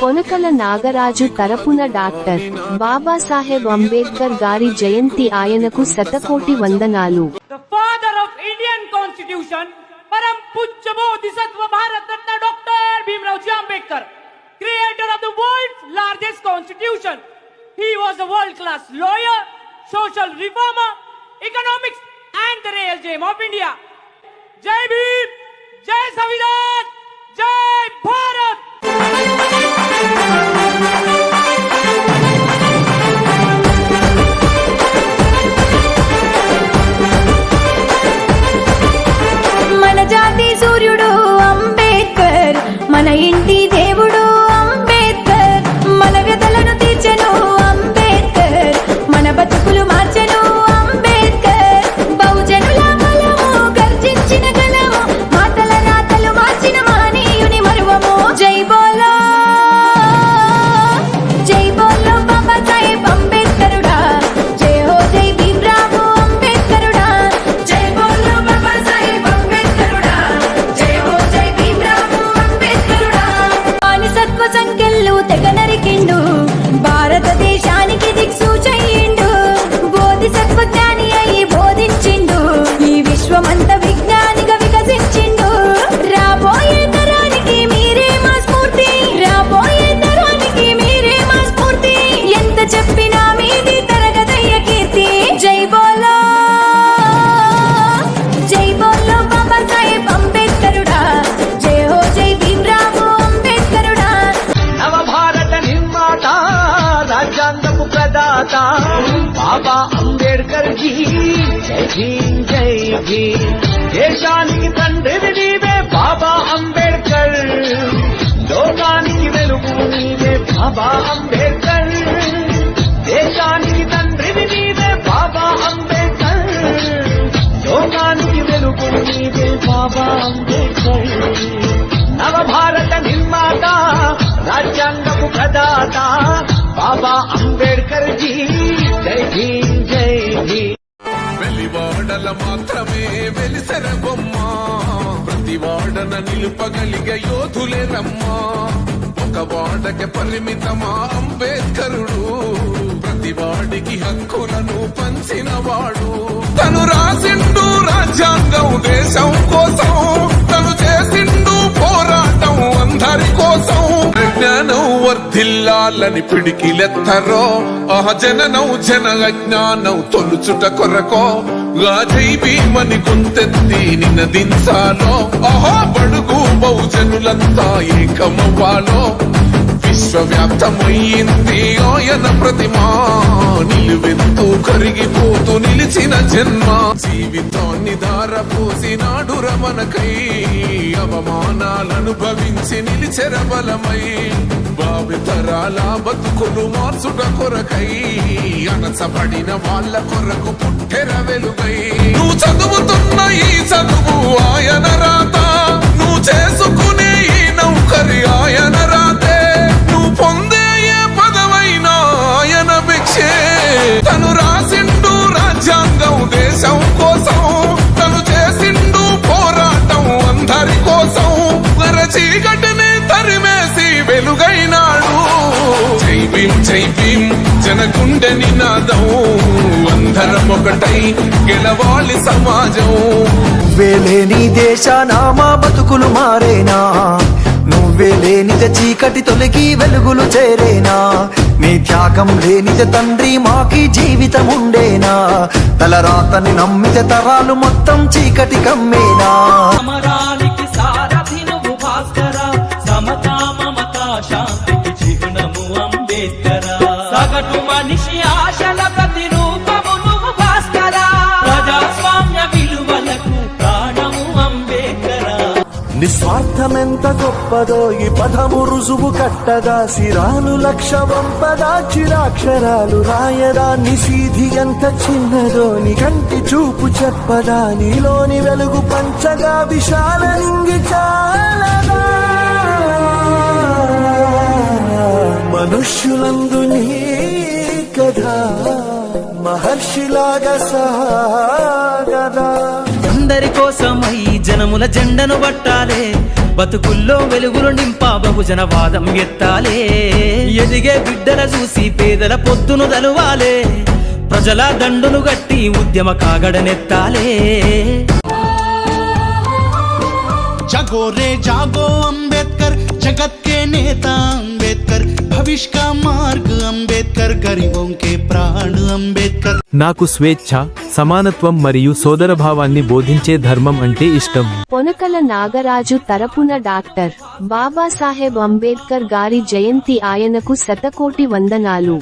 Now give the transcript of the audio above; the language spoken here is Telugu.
కొనకల నాగరాజు తరపున డాక్టర్ బాబాసాహెబ్ అంబేద్కర్ గారి జయంతి ఆయనకు శతకోటి వందనాలు. The father of Indian Constitution, Param Pujya Bodhisattva Bharat Ratna Dr. Bhimrao Ambedkar, creator of the world's largest constitution. He was a world-class lawyer, social reformer, economics and the real gem of India. Jai Bhim, Jai Samvidhan, Jai Bharat. మన జాతి సూర్యుడు అంబేద్కర్, మన ఇంటి దేవుడు అంబేద్కర్, మన వ్యధలను తీర్చెను అంబేద్కర్, మన బతుకులు మార్చెను అంబేద్కర్. బహుజనుల బలము గర్జించిన గలము, మాటల రాతలు మార్చిన మహనీయుని మరువము. జై బోలో బాబా సాహెబ్ అంబేద్కరుడా, జై హో జై భీమ్రావ్ అంబేద్కరుడా, జై బోలో బాబా సాహెబ్ అంబేద్కరుడా, జై హో జై భీమ్రావ్ అంబేద్కరుడా. బానిసత్వ సంఖ్యలు తెగ నరికిండు, భారతదేశానికి దిక్సూచయ్యిండు, బోధిసత్వ జ్ఞాని అయి బోధించిండు, ఈ విశ్వమంత విజ్ఞానిగా వికసించిండు. రాబోయే తరానికి మీరే మా స్ఫూర్తి, రాబోయే తరానికి మీరే మా స్ఫూర్తి, ఎంత చెప్పినా మీది తరగదయ్య కీర్తి. జై బోలో బాబా సాహెబ్ అంబేద్కరుడా, జై హో జై భీమ్రావ్ అంబేద్కరుడా. నవ భారత నిర్మాత, రాజ్యాంగపు ప్రదాత బాబా అంబేడ్కర్ జీ. జై భీమ్ జై భీమ్. దేశానికి తండ్రివి నీవే బాబా అంబేడ్కర్, లోకానికి వెలుగు నీవే బాబా అంబేడ్కర్. దేశానికి తండ్రివి నీవే బాబా అంబేడ్కర్, లోకానికి వెలుగు నీవే బాబా అంబేడ్కర్. నవ భారత నిర్మాత, రాజ్యాంగపు ప్రదాత బాబా అంబేడ్కర్ జీ. జై భీమ్ జై భీమ్. వెలివాడల మాత్రమే వెలిసెర బొమ్మ, ప్రతి వాడన నిలుపగలిగే యోధులే రమ్మా. ఒక వాడకి పరిమితమా అంబేద్కరుడు, ప్రతి వాడికి హక్కులను పంచిన వాడు. తను రాసిండు రాజ్యాంగం దేశం కోసం, తను చేసిండు పోరాటం అందరి కోసం. జ్ఞానం వర్ధిల్లాలని పిడికిలెత్తరో, జననం జన అజ్ఞానం తొలుచుట కొరకో. జై భీమని గొంతెత్తి నినదించాలో, బడుగు బహుజనులంతా ఏకమవ్వాలో. విశ్వవ్యాప్తమయ్యింది ఆయన ప్రతిమా, నిలువెత్తు కరిగిపోతూ నిలిచిన జన్మ. జీవితాన్ని ధారపోసినాడు రమణకై, అవమానాలను భవించి నిలిచెర బలమై. భావితరాల బతుకులు మార్చుట కొరకై, అనసబడిన వాళ్ళ కొరకు పుట్టెర వెలుగై. నువ్వు చదువుతున్న ఈ చదువు ఆయన రాత, నువ్వు చేసుకునే ఈ నౌకరి ఆయన రాతే, నువ్వు పొందే ఏ పదవైనా ఆయన భిక్షే. తను రాసిండు రాజ్యాంగం దేశం కోసం, తను చేసిండు పోరాటం అందరి కోసం. చీకటిని తరిమేసి వెలుగైనాడు. జై భీమ్ జై భీమ్ జనగుండె నినాదం, అందరం ఒకటై గెలవాలి సమాజం. నువ్వేలేని దేశాన మా బతుకులు మారేనా, నువ్వే లేనిద చీకటి తొలగి వెలుగులు చేరేనా. నీ త్యాగం లేనిద తండ్రి మాకి జీవితం ఉండేనా, తలరాతని నమ్మిత తరాలు మొత్తం చీకటి కమ్మేనా. సమరానికి సారథి నువ్వు భాస్కర, సమతా మమతా శాంతికి చిహ్నము అంబేద్కర. సగటు మనిషి ఆశల ప్రతిరూపము నువ్వు భాస్కర, ప్రజాస్వామ్య విలువలకు ప్రాణము అంబేద్కర. నిస్వార్థమెంత గొప్పదో ఈ పదము రుజువు కట్టదా, శిరాలు లక్ష వంపదా చిరాక్షరాలు రాయదా. నిశీధి ఎంత చిన్నదో నీ కంటి చూపు చెప్పదా, నీలోని వెలుగు పంచగా విశాల నింగి చాలదా. మనుష్యులందు నీ కదా మహర్షిలాగా సాగదా. అందరి కోసం కోసమై జనముల జెండను పట్టాలే బతుకుల్లో వెలుగులు నింపా బహుజన వాదం ఎత్తాలే ఎదిగే బిడ్డల చూసి పేదల పొద్దును దలువాలే ప్రజల దండును గట్టి ఉద్యమ కాగడనెత్తాలే जागो रे जागो अंबेडकर जगत के नेता अंबेडकर भविष्य का मार्ग अंबेडकर गरीबों के प्राण अंबेडकर నాకు స్వేచ్ఛ సమానత్వం మరియు సోదరభావాన్ని బోధించే ధర్మం అంటే ఇష్టం. పొనకల నాగరాజు తరపున డాక్టర్ బాబాసాహెబ్ అంబేద్కర్ గారి జయంతి ఆయనకు శతకోటి వందనాలు.